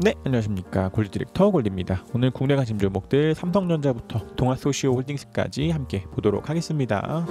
네, 안녕하십니까. 골드 디렉터 골드입니다. 오늘 국내 관심 종목들 삼성전자부터 동아소시오홀딩스까지 함께 보도록 하겠습니다.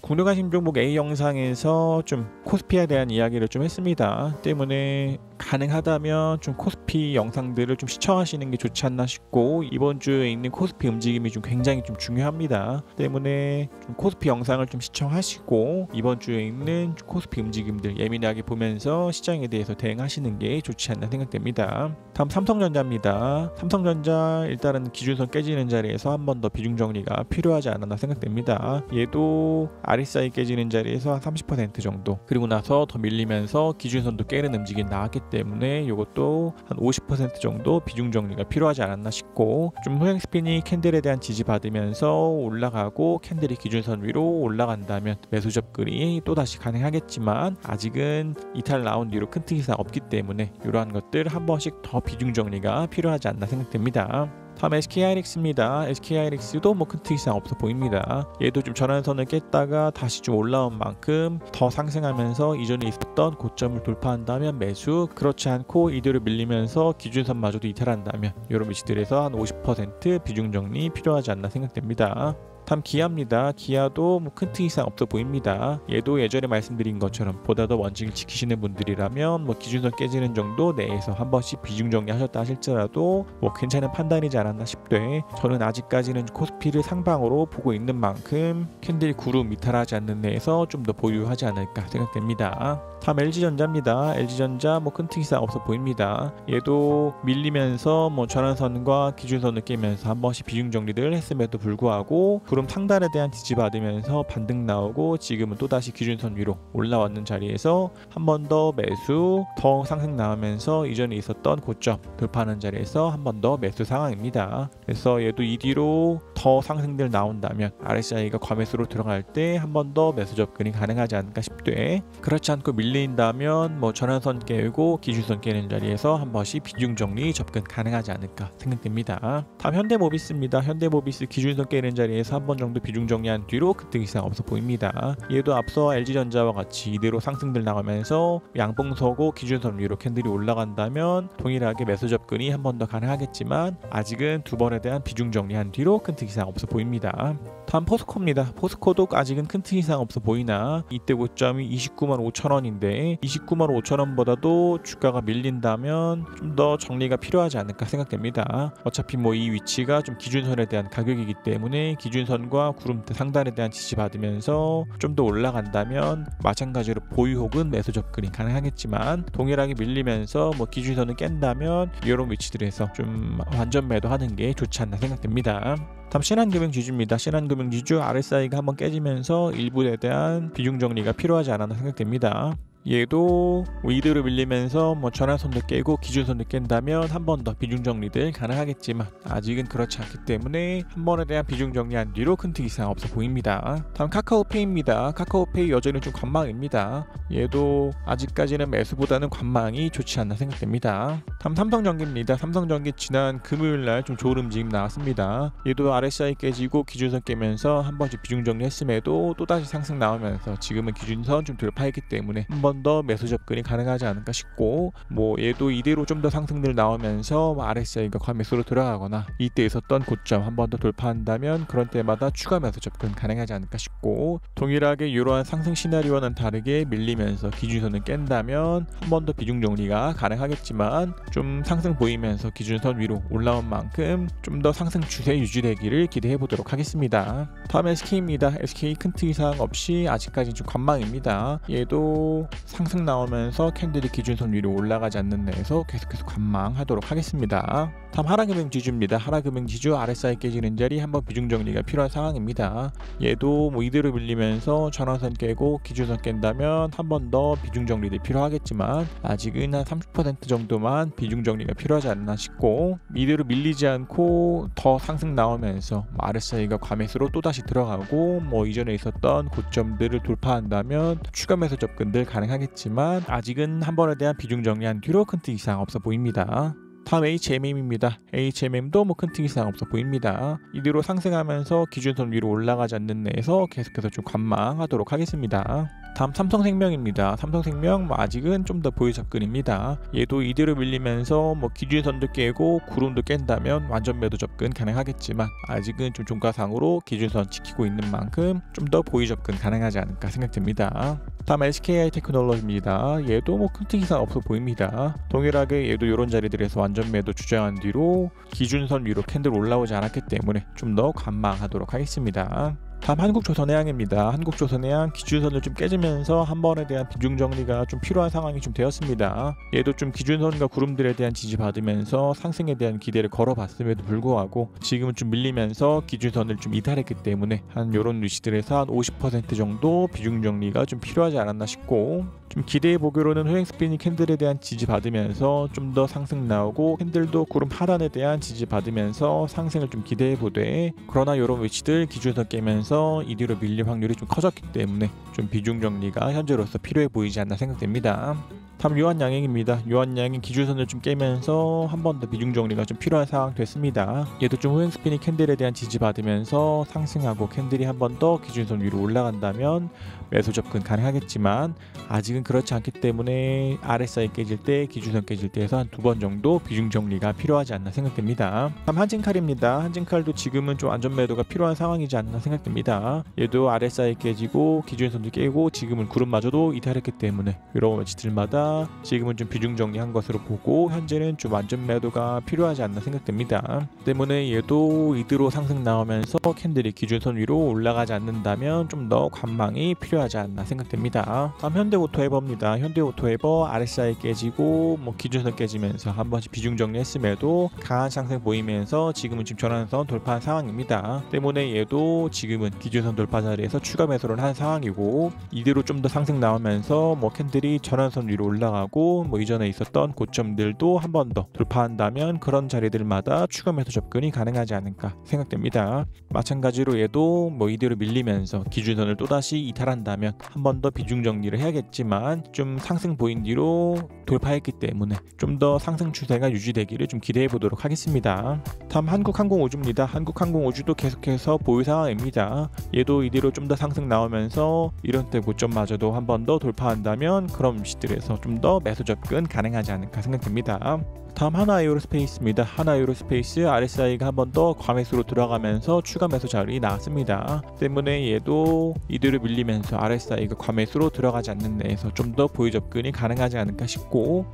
국내 관심 종목 A 영상에서 좀 코스피에 대한 이야기를 좀 했습니다. 때문에 가능하다면 좀 코스피 영상들을 좀 시청하시는 게 좋지 않나 싶고, 이번 주에 있는 코스피 움직임이 좀 굉장히 좀 중요합니다. 때문에 좀 코스피 영상을 좀 시청하시고 이번 주에 있는 코스피 움직임들 예민하게 보면서 시장에 대해서 대응하시는 게 좋지 않나 생각됩니다. 다음 삼성전자입니다. 삼성전자 일단은 기준선 깨지는 자리에서 한 번 더 비중 정리가 필요하지 않았나 생각됩니다. 얘도 RSI 깨지는 자리에서 한 30% 정도, 그리고 나서 더 밀리면서 기준선도 깨는 움직임이 나왔기 때문에 이것도 한 50% 정도 비중 정리가 필요하지 않았나 싶고, 좀 후행 스피닝 캔들에 대한 지지 받으면서 올라가고 캔들이 기준선 위로 올라간다면 매수 접근이 또다시 가능하겠지만, 아직은 이탈 나온 뒤로 큰 특이사항 없기 때문에 이러한 것들 한 번씩 더 비중 정리가 필요하지 않나 생각됩니다. 다음 SK하이닉스입니다. SK하이닉스도 큰 특이사항 없어 보입니다. 얘도 좀 전환선을 깼다가 다시 좀 올라온 만큼 더 상승하면서 이전에 있었던 고점을 돌파한다면 매수, 그렇지 않고 이대로 밀리면서 기준선마저도 이탈한다면 이런 위치들에서 한 50% 비중 정리 필요하지 않나 생각됩니다. 다음 기아입니다. 기아도 큰 특이사항 없어 보입니다. 얘도 예전에 말씀드린 것처럼 보다 더 원칙을 지키시는 분들이라면 기준선 깨지는 정도 내에서 한 번씩 비중 정리하셨다 하실지라도 괜찮은 판단이지 않았나 싶되, 저는 아직까지는 코스피를 상방으로 보고 있는 만큼 캔들 구름 이탈하지 않는 내에서 좀 더 보유하지 않을까 생각됩니다. 다음 LG전자입니다. LG전자 큰 특이사항 없어 보입니다. 얘도 밀리면서 전환선과 기준선을 깨면서 한 번씩 비중 정리를 했음에도 불구하고 구름 상단에 대한 지지 받으면서 반등 나오고, 지금은 또다시 기준선 위로 올라왔는 자리에서 한 번 더 매수, 더 상승 나오면서 이전에 있었던 고점 돌파하는 자리에서 한 번 더 매수 상황입니다. 그래서 얘도 이 뒤로 더 상승들 나온다면 RSI가 과매수로 들어갈 때 한 번 더 매수 접근이 가능하지 않을까 싶되, 그렇지 않고 밀린다면 전환선 깨고 기준선 깨는 자리에서 한 번씩 비중 정리 접근 가능하지 않을까 생각됩니다. 다음 현대모비스입니다. 현대모비스 기준선 깨는 자리에서 한 번 정도 비중 정리한 뒤로 큰 특이사항 없어 보입니다. 얘도 앞서 LG전자와 같이 이대로 상승들 나가면서 양봉 서고 기준선 위로 캔들이 올라간다면 동일하게 매수 접근이 한 번 더 가능하겠지만, 아직은 두 번에 대한 비중 정리한 뒤로 큰 특이사항 없어 보입니다. 다음 포스코입니다. 포스코도 아직은 큰 특이사항 없어 보이나 이때 고점이 295,000원인데 295,000원보다도 주가가 밀린다면 좀 더 정리가 필요하지 않을까 생각됩니다. 어차피 이 위치가 좀 기준선에 대한 가격이기 때문에 기준선과 구름대 상단에 대한 지지 받으면서 좀 더 올라간다면 마찬가지로 보유 혹은 매수 접근이 가능하겠지만, 동일하게 밀리면서 기준선을 깬다면 이런 위치들에서 좀 완전 매도하는 게 좋지 않나 생각됩니다. 다음 신한금융지주입니다. 신한금융지주 RSI가 한번 깨지면서 일부에 대한 비중 정리가 필요하지 않았나 생각됩니다. 얘도 이대로 밀리면서 전환선도 깨고 기준선도 깬다면 한 번 더 비중 정리들 가능하겠지만, 아직은 그렇지 않기 때문에 한 번에 대한 비중 정리한 뒤로 큰 특이사항 없어 보입니다. 다음 카카오페이입니다. 카카오페이 여전히 좀 관망입니다. 얘도 아직까지는 매수보다는 관망이 좋지 않나 생각됩니다. 다음 삼성전기입니다. 삼성전기 지난 금요일날 좀 좋은 움직임 나왔습니다. 얘도 RSI 깨지고 기준선 깨면서 한 번씩 비중 정리했음에도 또다시 상승 나오면서 지금은 기준선 좀 돌파했기 때문에 한 번 더 매수 접근이 가능하지 않을까 싶고, 얘도 이대로 좀 더 상승들 나오면서 RSI가 과매수로 들어가거나 이때 있었던 고점 한 번 더 돌파한다면 그런 때마다 추가 매수 접근 가능하지 않을까 싶고, 동일하게 이러한 상승 시나리오와는 다르게 밀리면서 기준선을 깬다면 한 번 더 비중 정리가 가능하겠지만, 좀 상승 보이면서 기준선 위로 올라온 만큼 좀 더 상승 추세 유지되기를 기대해 보도록 하겠습니다. 다음 SK입니다. SK 큰 특이사항 없이 아직까지 좀 관망입니다. 얘도 상승 나오면서 캔들이 기준선 위로 올라가지 않는 데에서 계속해서 관망하도록 하겠습니다. 다음 하나금융지주입니다. 하나금융지주 RSI 깨지는 자리 한번 비중 정리가 필요한 상황입니다. 얘도 이대로 밀리면서 전환선 깨고 기준선 깬다면 한 번 더 비중 정리도 필요하겠지만, 아직은 한 30% 정도만 비중 정리가 필요하지 않나 싶고, 이대로 밀리지 않고 더 상승 나오면서 RSI가 과매수로 또다시 들어가고 이전에 있었던 고점들을 돌파한다면 추가 매수 접근들 가능하겠지만, 아직은 한 번에 대한 비중 정리한 뒤로 큰 특이사항 없어 보입니다. 다음 HMM입니다. HMM도 큰 특이사항 없어 보입니다. 이대로 상승하면서 기준선 위로 올라가지 않는 내에서 계속해서 좀 관망하도록 하겠습니다. 다음 삼성생명입니다. 삼성생명 아직은 좀 더 보유 접근입니다. 얘도 이대로 밀리면서 기준선도 깨고 구름도 깬다면 완전 매도 접근 가능하겠지만 아직은 좀 종가상으로 기준선 지키고 있는 만큼 좀 더 보유 접근 가능하지 않을까 생각됩니다. 다음 SKI 테크놀로지입니다. 얘도 큰 특이사항 없어 보입니다. 동일하게 얘도 이런 자리들에서 완전 매도 주장한 뒤로 기준선 위로 캔들 올라오지 않았기 때문에 좀 더 관망하도록 하겠습니다. 다음 한국조선해양입니다. 한국조선해양 기준선을 좀 깨지면서 한 번에 대한 비중 정리가 좀 필요한 상황이 좀 되었습니다. 얘도 좀 기준선과 구름들에 대한 지지받으면서 상승에 대한 기대를 걸어봤음에도 불구하고 지금은 좀 밀리면서 기준선을 좀 이탈했기 때문에 한 요런 위치들에서 한 50% 정도 비중 정리가 좀 필요하지 않았나 싶고, 좀 기대해 보기로는 호행 스피닝 캔들에 대한 지지받으면서 좀 더 상승 나오고 캔들도 구름 하단에 대한 지지받으면서 상승을 좀 기대해 보되, 그러나 이런 위치들 기준선 깨면서 이뒤로 밀릴 확률이 좀 커졌기 때문에 좀 비중 정리가 현재로서 필요해 보이지 않나 생각됩니다. 다음 유한양행입니다. 유한양행 기준선을 좀 깨면서 한 번 더 비중 정리가 좀 필요한 상황 됐습니다. 얘도 좀 호행 스피닝 캔들에 대한 지지받으면서 상승하고 캔들이 한 번 더 기준선 위로 올라간다면 매수 접근 가능하겠지만 아직은 그렇지 않기 때문에 RSI 깨질 때, 기준선 깨질 때에서 한 두 번 정도 비중 정리가 필요하지 않나 생각됩니다. 다음 한진칼입니다. 한진칼도 지금은 좀 안전 매도가 필요한 상황이지 않나 생각됩니다. 얘도 RSI 깨지고 기준선도 깨고 지금은 구름마저도 이탈했기 때문에 이런 위치들마다 지금은 좀 비중 정리한 것으로 보고 현재는 좀 안전 매도가 필요하지 않나 생각됩니다. 때문에 얘도 이대로 상승 나오면서 캔들이 기준선 위로 올라가지 않는다면 좀 더 관망이 필요하지 않나 생각됩니다. 다음 현대오토에버입니다. 현대오토에버 RSI 깨지고 기준선 깨지면서 한 번씩 비중 정리했음에도 강한 상승 보이면서 지금은 지금 전환선 돌파한 상황입니다. 때문에 얘도 지금은 기준선 돌파 자리에서 추가 매수를 한 상황이고, 이대로 좀 더 상승 나오면서 캔들이 전환선 위로 올라가고 이전에 있었던 고점들도 한 번 더 돌파한다면 그런 자리들마다 추가 매수 접근이 가능하지 않을까 생각됩니다. 마찬가지로 얘도 이대로 밀리면서 기준선을 또다시 이탈한다면 한 번 더 비중 정리를 해야겠지만 좀 상승 보인 뒤로 돌파했기 때문에 좀 더 상승 추세가 유지되기를 좀 기대해 보도록 하겠습니다. 다음 한국항공우주입니다. 한국항공우주도 계속해서 보유 상황입니다. 얘도 이대로 좀 더 상승 나오면서 이런 때 고점마저도 한 번 더 돌파한다면 그런 위치들에서 좀 더 매수 접근 가능하지 않을까 생각됩니다. 다음 하나에어로스페이스입니다. 하나에어로스페이스 RSI가 한 번 더 과매수로 들어가면서 추가 매수 자리 나왔습니다. 때문에 얘도 이대로 밀리면서 RSI가 과매수로 들어가지 않는 데에서 좀 더 보유 접근이 가능하지 않을까 싶고,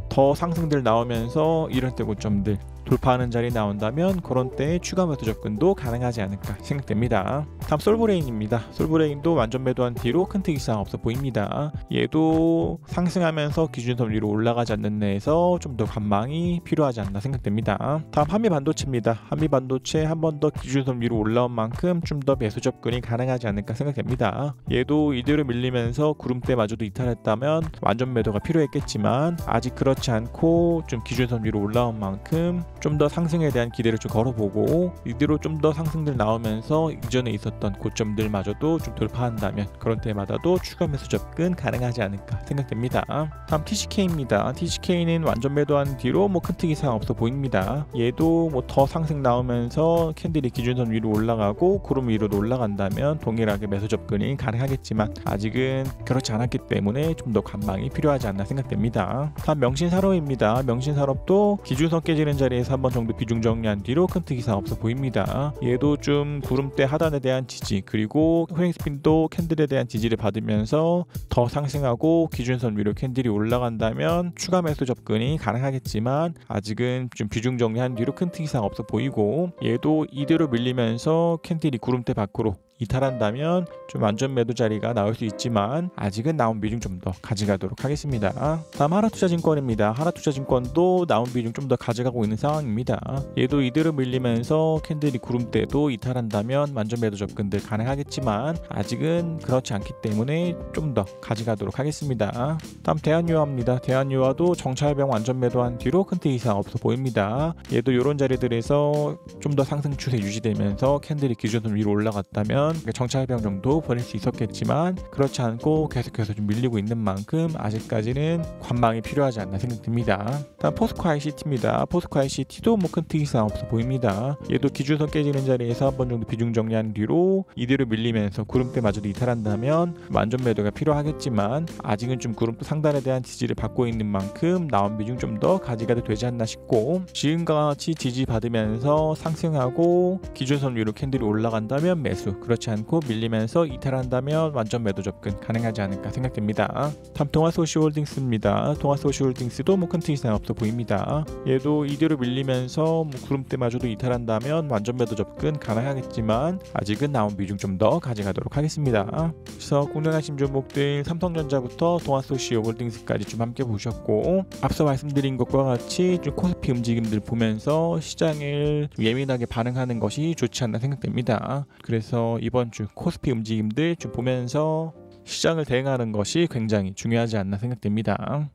더 상승들 나오면서 이런 때 고점들 돌파하는 자리 나온다면 그런 때에 추가 매수 접근도 가능하지 않을까 생각됩니다. 다음 솔브레인입니다. 솔브레인도 완전 매도한 뒤로 큰 특이사항 없어 보입니다. 얘도 상승하면서 기준선 위로 올라가지 않는 데에서 좀 더 관망이 필요하지 않나 생각됩니다. 다음 한미반도체입니다. 한미반도체 한 번 더 기준선 위로 올라온 만큼 좀 더 매수 접근이 가능하지 않을까 생각됩니다. 얘도 이대로 밀리면서 구름대마저도 이탈했다면 완전 매도가 필요했겠지만 아직 그렇지 않고 좀 기준선 위로 올라온 만큼 좀 더 상승에 대한 기대를 좀 걸어보고, 이대로 좀 더 상승들 나오면서 이전에 있었던 고점들마저도 좀 돌파한다면 그런 때마다도 추가 매수 접근 가능하지 않을까 생각됩니다. 다음 TCK입니다. TCK는 완전 매도한 뒤로 큰 특이사항 없어 보입니다. 얘도 더 상승 나오면서 캔들이 기준선 위로 올라가고 구름 위로도 올라간다면 동일하게 매수 접근이 가능하겠지만 아직은 그렇지 않았기 때문에 좀 더 관망이 필요하지 않나 생각됩니다. 다음 명신산업입니다. 명신산업도 기준선 깨지는 자리에서 한 번 정도 비중 정리한 뒤로 큰 특이사항 없어 보입니다. 얘도 좀 구름대 하단에 대한 지지, 그리고 호행스핀도 캔들에 대한 지지를 받으면서 더 상승하고 기준선 위로 캔들이 올라간다면 추가 매수 접근이 가능하겠지만 아직은 좀 비중 정리한 뒤로 큰 특이사항 없어 보이고, 얘도 이대로 밀리면서 캔들이 구름대 밖으로 이탈한다면 좀 안전 매도 자리가 나올 수 있지만 아직은 나온 비중 좀 더 가져가도록 하겠습니다. 다음 하나투자증권입니다. 하나투자증권도 나온 비중 좀 더 가져가고 있는 상황입니다. 얘도 이대로 밀리면서 캔들이 구름대도 이탈한다면 완전 매도 접근들 가능하겠지만 아직은 그렇지 않기 때문에 좀 더 가져가도록 하겠습니다. 다음 대한유화입니다. 대한유화도 정찰병 완전 매도한 뒤로 큰 특이사항 없어 보입니다. 얘도 이런 자리들에서 좀 더 상승 추세 유지되면서 캔들이 기준선 위로 올라갔다면 정찰병 정도 보낼 수 있었겠지만 그렇지 않고 계속해서 좀 밀리고 있는 만큼 아직까지는 관망이 필요하지 않나 생각됩니다. 다음 포스코 ICT입니다. 포스코 ICT도 뭐 큰 특이사항 없어 보입니다. 얘도 기준선 깨지는 자리에서 한 번 정도 비중 정리한 뒤로 이대로 밀리면서 구름대마저도 이탈한다면 완전 매도가 필요하겠지만 아직은 좀 구름대 상단에 대한 지지를 받고 있는 만큼 나온 비중 좀 더 가져가도 되지 않나 싶고, 지금과 같이 지지받으면서 상승하고 기준선 위로 캔들이 올라간다면 매수, 그렇지 않고 밀리면서 이탈한다면 완전 매도 접근 가능하지 않을까 생각됩니다. 다음 동아소시홀딩스입니다. 동아소시홀딩스도 뭐 큰 특이사항 없어 보입니다. 얘도 이대로 밀리면서 뭐 구름대마저도 이탈한다면 완전 매도 접근 가능하겠지만 아직은 나온 비중 좀 더 가져가도록 하겠습니다. 그래서 공략하신 종목들 삼성전자부터 동아소시홀딩스까지 좀 함께 보셨고, 앞서 말씀드린 것과 같이 좀 코스피 움직임들 보면서 시장을 좀 예민하게 반응하는 것이 좋지 않나 생각됩니다. 그래서 이번 주 코스피 움직임들 좀 보면서 시장을 대응하는 것이 굉장히 중요하지 않나 생각됩니다.